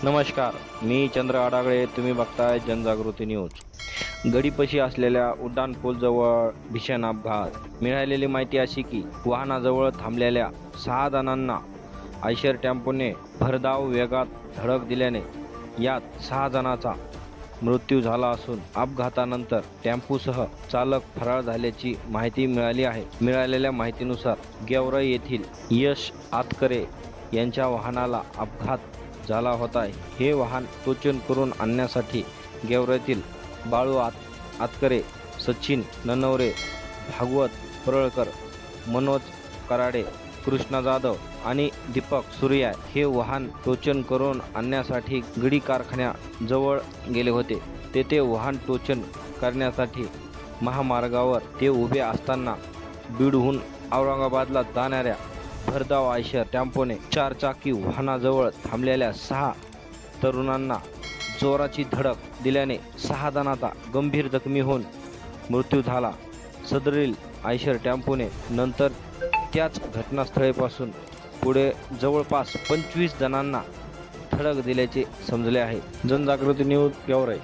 नमस्कार, मी चंद्र आडागळे. तुम्ही बघताय जनजागृती न्यूज. गडीपाशी असलेल्या उड्डाणपूलजवळ भीषण अपघात. मिळालेली माहिती अशी की वाहनाजवळ थांबलेल्या 6 जणांना आयशर टेम्पोने भरधाव वेगात धडक दिल्याने यात 6 जणांचा मृत्यू झाला असून अपघातानंतर टेम्पोसह चालक फरार झाल्याची माहिती मिळाली आहे. मिळालेल्या माहितीनुसार गेवराई येथील यश आतकरे यांच्या वाहनाला अपघात झाला होता. हे वाहन टोचन करून आणण्यासाठी गेवराईतील बाळू आतकरे, सचिन ननवरे, भागवत परळकर, मनोज कराडे, कृष्णा जाधव आणि दीपक सूर्या हे वाहन टोचन करून आणण्यासाठी गडी कारखान्याजवळ गेले होते. तेथे वाहन टोचन करण्यासाठी महामार्गावर ते उभे असताना बीडहून औरंगाबादला जाणाऱ्या भरधाव आयशर टेम्पोने 4 चाकी वाहनाजवळ थांबलेल्या 6 तरुणांना जोराची धडक दिल्याने 6 जणांचा गंभीर जखमी होऊन मृत्यू झाला. सदरील आयशर टेम्पोने नंतर त्याच घटनास्थळापासून पुढे जवळपास 25 जणांना धडक दिल्याचे समजले आहे. जनजागृती न्यूज गेवराई.